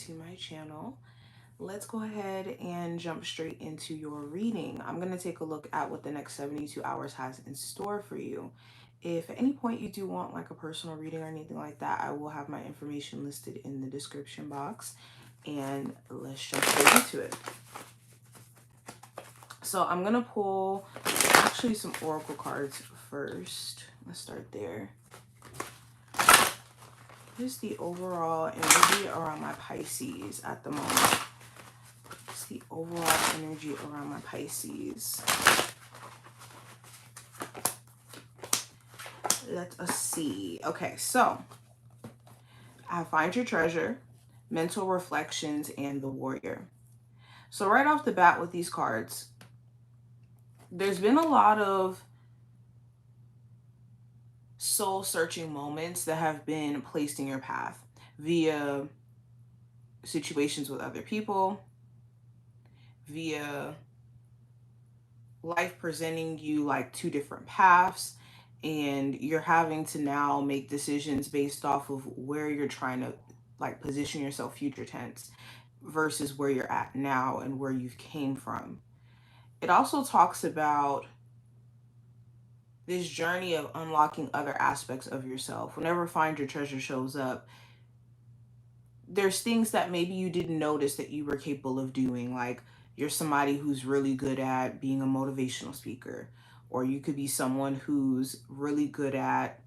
to my channel. Let's go ahead and jump straight into your reading. I'm going to take a look at what the next 72 hours has in store for you. If at any point you do want like a personal reading or anything like that, I will have my information listed in the description box. And let's jump straight into it. So I'm going to pull actually some oracle cards first. Let's start there. What is the overall energy around my Pisces at the moment? What's the overall energy around my Pisces? Let us see. Okay, so I have Find Your Treasure, Mental Reflections, and the Warrior. So right off the bat with these cards, there's been a lot of soul-searching moments that have been placed in your path via situations with other people, via life presenting you like two different paths, and you're having to now make decisions based off of where you're trying to like position yourself future tense versus where you're at now and where you've came from. It also talks about this journey of unlocking other aspects of yourself. Whenever Find Your Treasure shows up, there's things that maybe you didn't notice that you were capable of doing. Like you're somebody who's really good at being a motivational speaker, or you could be someone who's really good at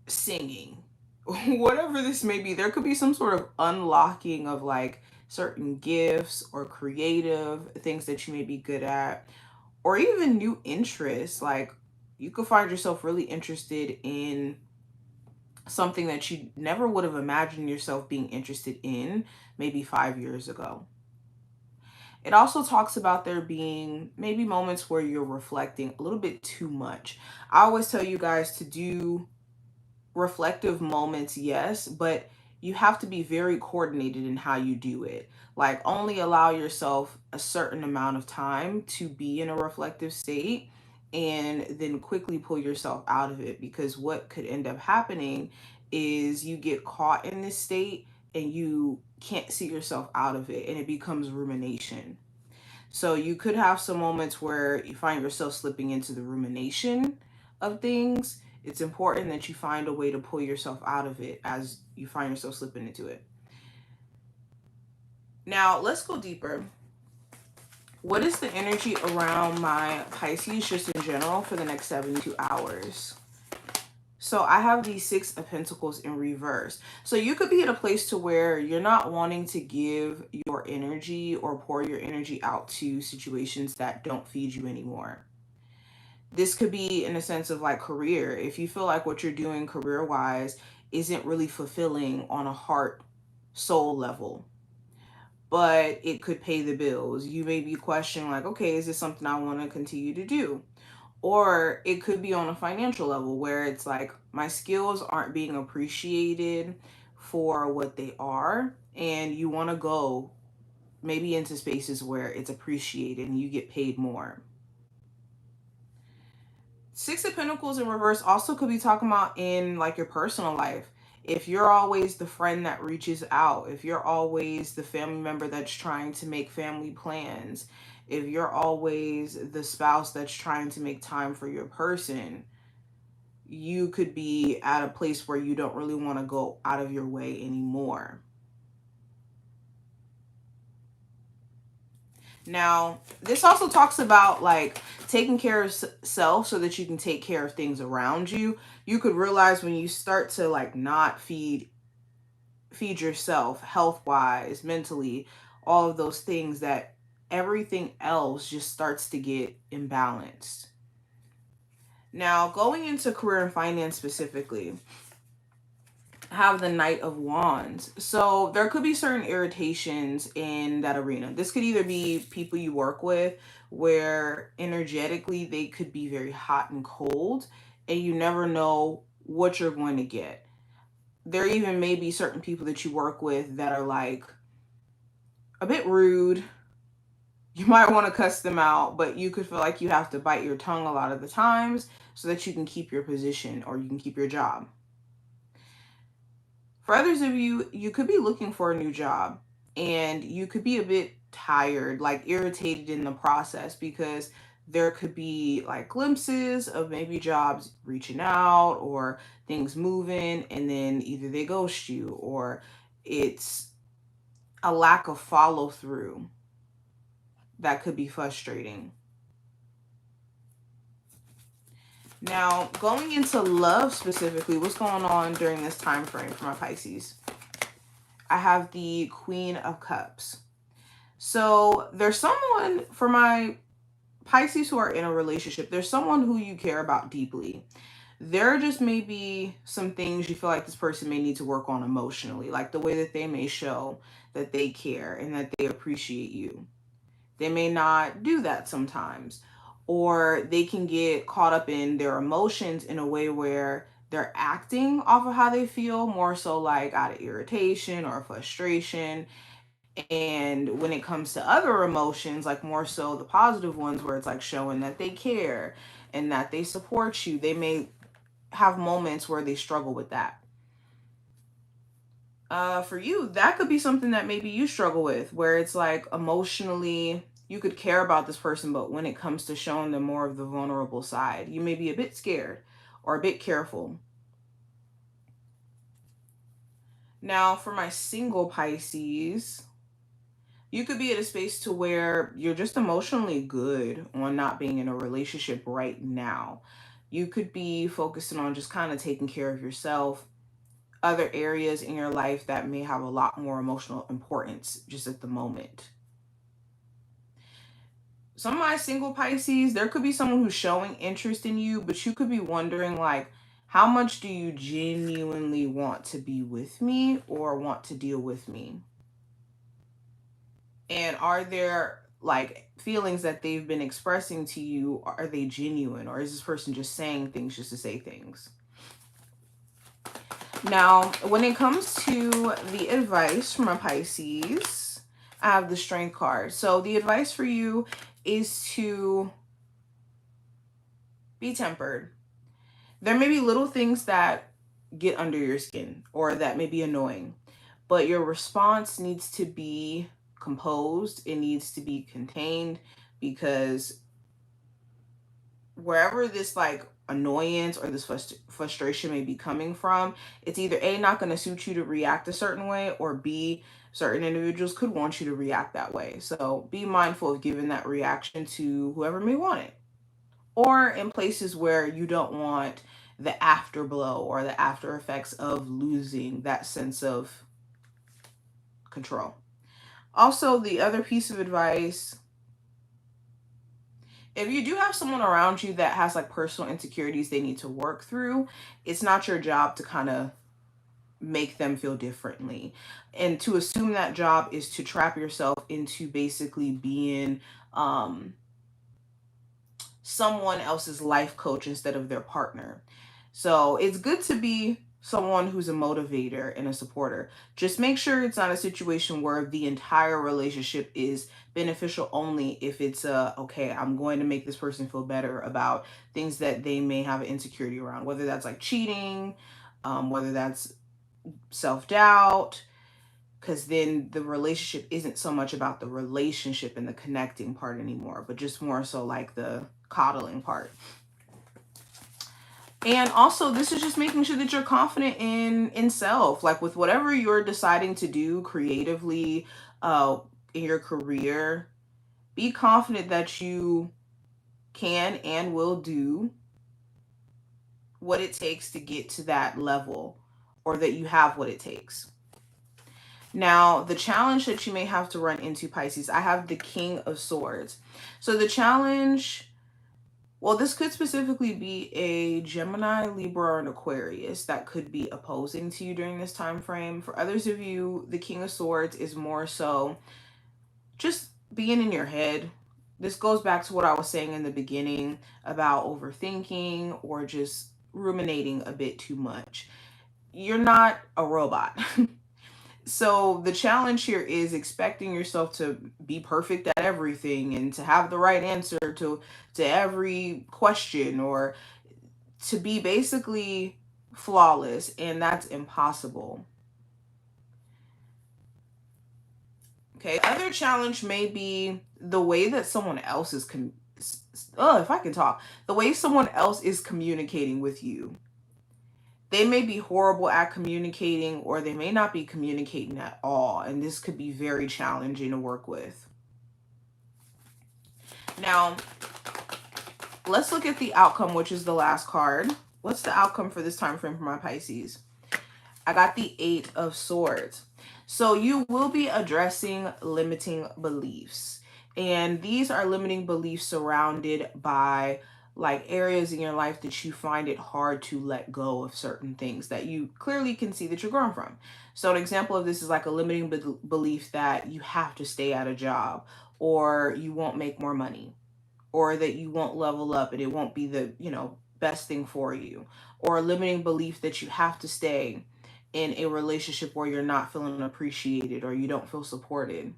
singing. Whatever this may be, there could be some sort of unlocking of like certain gifts or creative things that you may be good at, or even new interests. Like you could find yourself really interested in something that you never would have imagined yourself being interested in maybe 5 years ago. It also talks about there being maybe moments where you're reflecting a little bit too much. I always tell you guys to do reflective moments, yes, but you have to be very coordinated in how you do it. Like only allow yourself a certain amount of time to be in a reflective state and then quickly pull yourself out of it, because what could end up happening is you get caught in this state and you can't see yourself out of it and it becomes rumination. So you could have some moments where you find yourself slipping into the rumination of things. It's important that you find a way to pull yourself out of it as you find yourself slipping into it. Now, let's go deeper. What is the energy around my Pisces just in general for the next 72 hours? So I have these 6 of Pentacles in reverse. So you could be at a place to where you're not wanting to give your energy or pour your energy out to situations that don't feed you anymore. This could be in a sense of like career. If you feel like what you're doing career-wise isn't really fulfilling on a heart, soul level, but it could pay the bills, you may be questioning like, okay, is this something I want to continue to do? Or it could be on a financial level where it's like my skills aren't being appreciated for what they are, and you want to go maybe into spaces where it's appreciated and you get paid more. 6 of Pentacles in reverse also could be talking about in like your personal life. If you're always the friend that reaches out, if you're always the family member that's trying to make family plans, if you're always the spouse that's trying to make time for your person, you could be at a place where you don't really want to go out of your way anymore. Now, this also talks about like taking care of self so that you can take care of things around you. You could realize when you start to like not feed yourself health-wise, mentally, all of those things, that everything else just starts to get imbalanced. Now, going into career and finance specifically, have the Knight of Wands. So there could be certain irritations in that arena. This could either be people you work with where energetically they could be very hot and cold and you never know what you're going to get. There even may be certain people that you work with that are like a bit rude. You might want to cuss them out, but you could feel like you have to bite your tongue a lot of the times so that you can keep your position or you can keep your job. For others of you, you could be looking for a new job and you could be a bit tired, like irritated in the process, because there could be like glimpses of maybe jobs reaching out or things moving, and then either they ghost you or it's a lack of follow through that could be frustrating. Now, going into love specifically, what's going on during this time frame for my Pisces? I have the Queen of Cups. So there's someone, for my Pisces who are in a relationship, there's someone who you care about deeply. There just may be some things you feel like this person may need to work on emotionally, like the way that they may show that they care and that they appreciate you. They may not do that sometimes, or they can get caught up in their emotions in a way where they're acting off of how they feel, more so like out of irritation or frustration. And when it comes to other emotions, like more so the positive ones where it's like showing that they care and that they support you, they may have moments where they struggle with that. For you, that could be something that maybe you struggle with, where it's like emotionally you could care about this person, but when it comes to showing them more of the vulnerable side, you may be a bit scared or a bit careful. Now, for my single Pisces, you could be at a space to where you're just emotionally good on not being in a relationship right now. You could be focusing on just kind of taking care of yourself, other areas in your life that may have a lot more emotional importance just at the moment. Some of my single Pisces, there could be someone who's showing interest in you, but you could be wondering, like, how much do you genuinely want to be with me or want to deal with me? And are there like feelings that they've been expressing to you, are they genuine, or is this person just saying things just to say things? Now, when it comes to the advice from a Pisces, I have the Strength card. So the advice for you is to be tempered. There may be little things that get under your skin or that may be annoying, but your response needs to be composed. It needs to be contained, because wherever this like annoyance or this frustration may be coming from, it's either A, not going to suit you to react a certain way, or B, certain individuals could want you to react that way. So be mindful of giving that reaction to whoever may want it, or in places where you don't want the afterblow or the after effects of losing that sense of control. Also, the other piece of advice, if you do have someone around you that has like personal insecurities they need to work through, it's not your job to kind of make them feel differently. And to assume that job is to trap yourself into basically being someone else's life coach instead of their partner. So it's good to be someone who's a motivator and a supporter. Just make sure it's not a situation where the entire relationship is beneficial only if it's okay, I'm going to make this person feel better about things that they may have an insecurity around, whether that's like cheating, whether that's self-doubt, because then the relationship isn't so much about the relationship and the connecting part anymore, but just more so like the coddling part. And also, this is just making sure that you're confident in self, like with whatever you're deciding to do creatively in your career. Be confident that you can and will do what it takes to get to that level, or that you have what it takes. Now, the challenge that you may have to run into, Pisces, I have the King of Swords. So the challenge, well, this could specifically be a Gemini, Libra, or an Aquarius that could be opposing to you during this time frame. For others of you, the King of Swords is more so just being in your head. This goes back to what I was saying in the beginning about overthinking or just ruminating a bit too much. You're not a robot. So the challenge here is expecting yourself to be perfect at everything and to have the right answer to every question, or to be basically flawless, and that's impossible. Okay, other challenge may be the way that someone else is if I can talk, the way someone else is communicating with you. They may be horrible at communicating, or they may not be communicating at all, and this could be very challenging to work with. Now, let's look at the outcome, which is the last card. What's the outcome for this time frame for my Pisces? I got the 8 of Swords. So you will be addressing limiting beliefs. And these are limiting beliefs surrounded by like areas in your life that you find it hard to let go of certain things that you clearly can see that you're growing from. So an example of this is like a limiting belief that you have to stay at a job, or you won't make more money, or that you won't level up and it won't be the, best thing for you, or a limiting belief that you have to stay in a relationship where you're not feeling appreciated or you don't feel supported,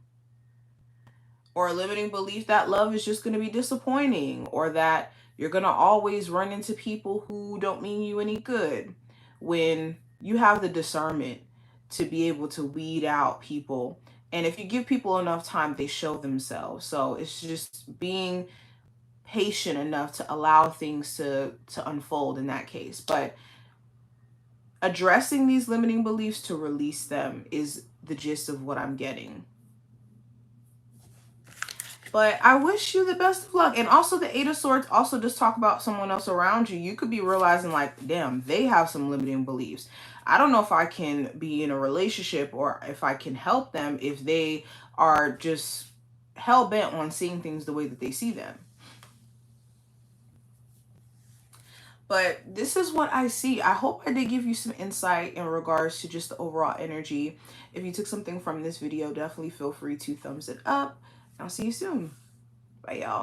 or a limiting belief that love is just going to be disappointing, or that you're going to always run into people who don't mean you any good, when you have the discernment to be able to weed out people. And if you give people enough time, they show themselves. So it's just being patient enough to allow things to unfold in that case. But addressing these limiting beliefs to release them is the gist of what I'm getting. But I wish you the best of luck. And also the 8 of Swords also just talk about someone else around you. You could be realizing like, damn, they have some limiting beliefs. I don't know if I can be in a relationship or if I can help them if they are just hell-bent on seeing things the way that they see them. But this is what I see. I hope I did give you some insight in regards to just the overall energy. If you took something from this video, definitely feel free to thumbs it up. I'll see you soon. Bye, y'all.